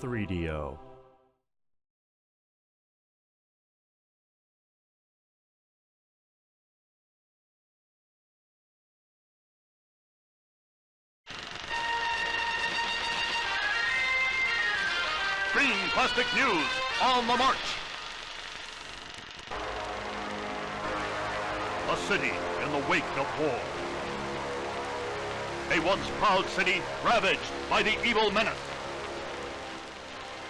3DO. Green Plastic News on the march. A city in the wake of war. A once proud city ravaged by the evil menace.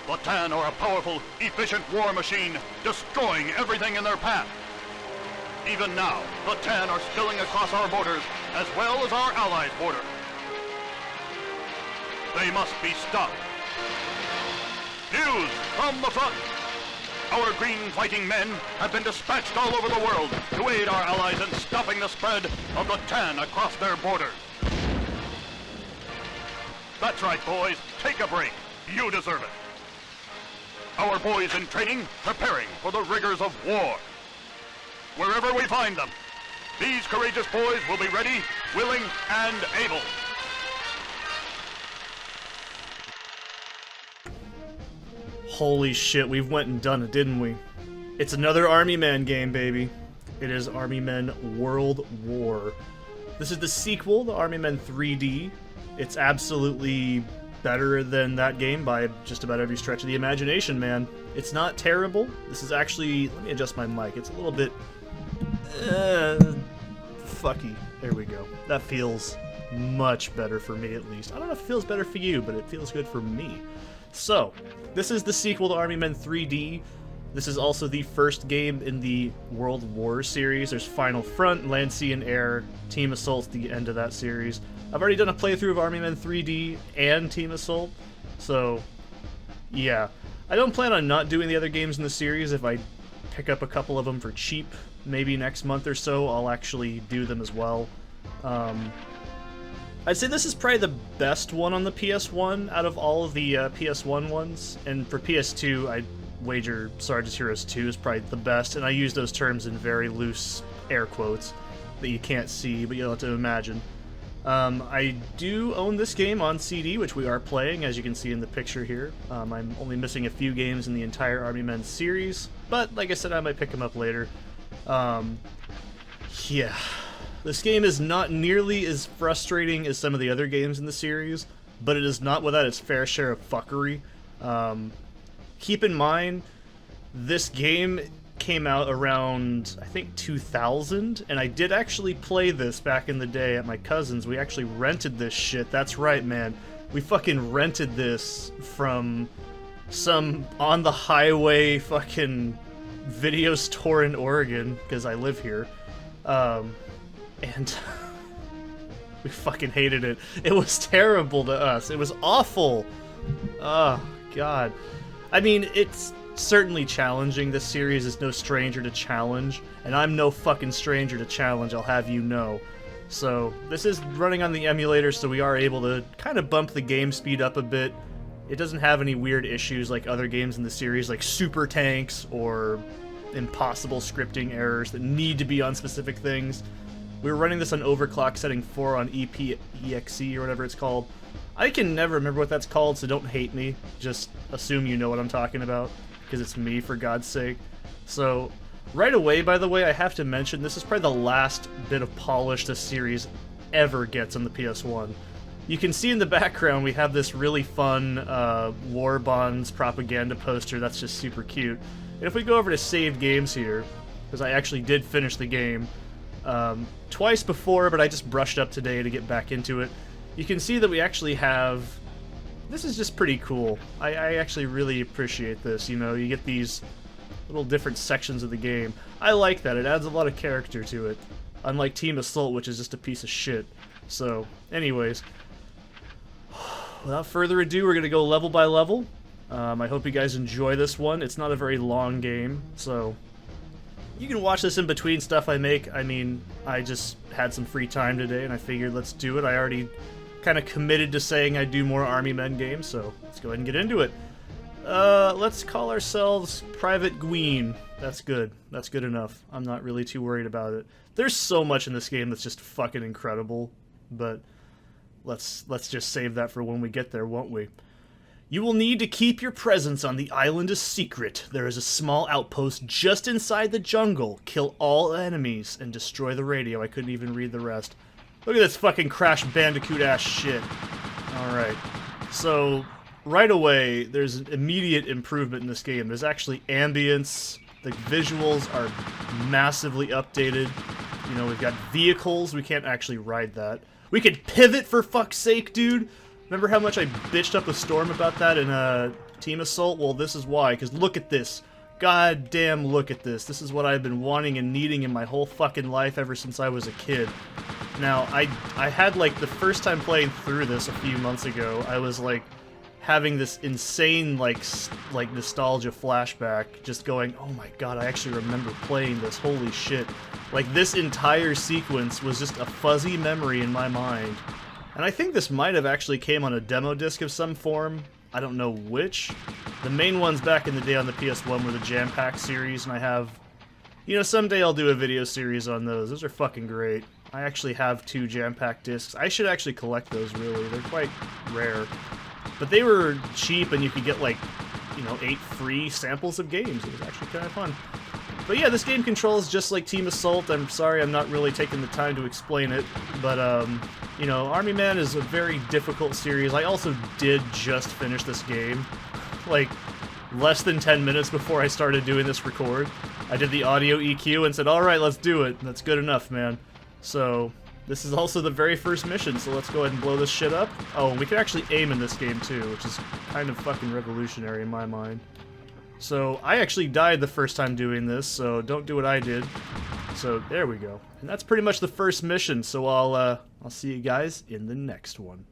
The Tan are a powerful, efficient war machine, destroying everything in their path. Even now, the Tan are spilling across our borders, as well as our allies' border. They must be stopped. News from the front. Our green fighting men have been dispatched all over the world to aid our allies in stopping the spread of the Tan across their borders. That's right, boys. Take a break. You deserve it. Our boys in training, preparing for the rigors of war. Wherever we find them, these courageous boys will be ready, willing, and able. Holy shit, we went and done it, didn't we? It's another Army Men game, baby. It is Army Men World War. This is the sequel to Army Men 3D. It's absolutely better than that game by just about every stretch of the imagination, man. It's not terrible. This is actually... Let me adjust my mic. It's a little bit... fucky. There we go. That feels much better for me, at least. I don't know if it feels better for you, but it feels good for me. So, this is the sequel to Army Men 3D. This is also the first game in the World War series. There's Final Front, Land, Sea, and Air, Team Assault's the end of that series. I've already done a playthrough of Army Men 3D and Team Assault, so yeah. I don't plan on not doing the other games in the series. If I pick up a couple of them for cheap, maybe next month or so, I'll actually do them as well. I'd say this is probably the best one on the PS1 out of all of the PS1 ones, and for PS2, I'd wager Sergeant's Heroes 2 is probably the best, and I use those terms in very loose air quotes that you can't see, but you'll have to imagine. I do own this game on CD, which we are playing, as you can see in the picture here. I'm only missing a few games in the entire Army Men series, but like I said, I might pick them up later. Yeah. This game is not nearly as frustrating as some of the other games in the series, but it is not without its fair share of fuckery. Keep in mind, this game came out around, I think, 2000, and I did actually play this back in the day at my cousin's. We actually rented this shit. That's right, man. We fucking rented this from some on-the-highway fucking video store in Oregon, because I live here. And we fucking hated it. It was terrible to us. It was awful. Oh, God. I mean, it's certainly challenging. This series is no stranger to challenge, and I'm no fucking stranger to challenge, I'll have you know. So, this is running on the emulator, so we are able to kind of bump the game speed up a bit. It doesn't have any weird issues like other games in the series, like super tanks or impossible scripting errors that need to be on specific things. We were running this on overclock setting 4 on ePSXe or whatever it's called. I can never remember what that's called, so don't hate me. Just assume you know what I'm talking about, because it's me, for God's sake. So, right away, by the way, I have to mention, this is probably the last bit of polish this series ever gets on the PS1. You can see in the background we have this really fun War Bonds propaganda poster that's just super cute. And if we go over to saved games here, because I actually did finish the game twice before, but I just brushed up today to get back into it, you can see that we actually have... This is just pretty cool. I actually really appreciate this, you know, you get these little different sections of the game. I like that, it adds a lot of character to it. Unlike Team Assault, which is just a piece of shit. So, anyways. Without further ado, we're gonna go level by level. I hope you guys enjoy this one. It's not a very long game, so... You can watch this in between stuff I make. I mean, I just had some free time today, and I figured let's do it. I already kind of committed to saying I'd do more Army Men games, so let's go ahead and get into it. Let's call ourselves Private Gween. That's good. That's good enough. I'm not really too worried about it. There's so much in this game that's just fucking incredible, but let's just save that for when we get there, won't we? You will need to keep your presence on the island a secret. There is a small outpost just inside the jungle. Kill all enemies and destroy the radio. I couldn't even read the rest. Look at this fucking Crash Bandicoot-ass shit. Alright. So, right away, there's an immediate improvement in this game. There's actually ambience. The visuals are massively updated. You know, we've got vehicles. We can't actually ride that. We can pivot, for fuck's sake, dude! Remember how much I bitched up a storm about that in Team Assault? Well, this is why, because look at this. God damn, look at this. This is what I've been wanting and needing in my whole fucking life ever since I was a kid. Now, I had, like, the first time playing through this a few months ago, I was, like, having this insane, like nostalgia flashback, just going, oh my god, I actually remember playing this, holy shit. Like, this entire sequence was just a fuzzy memory in my mind. And I think this might have actually came on a demo disc of some form. I don't know which. The main ones back in the day on the PS1 were the Jam Pack series, and I have... You know, someday I'll do a video series on those. Those are fucking great. I actually have 2 Jam Pack discs. I should actually collect those, really. They're quite rare. But they were cheap, and you could get, like, you know, 8 free samples of games. It was actually kind of fun. But yeah, this game controls just like Team Assault. I'm sorry I'm not really taking the time to explain it, but you know, Army Man is a very difficult series. I also did just finish this game, like, less than 10 minutes before I started doing this record. I did the audio EQ and said, alright, let's do it. That's good enough, man. So, this is also the very first mission, so let's go ahead and blow this shit up. Oh, and we can actually aim in this game too, which is kind of fucking revolutionary in my mind. So, I actually died the first time doing this, so don't do what I did. So, there we go. And that's pretty much the first mission, so I'll see you guys in the next one.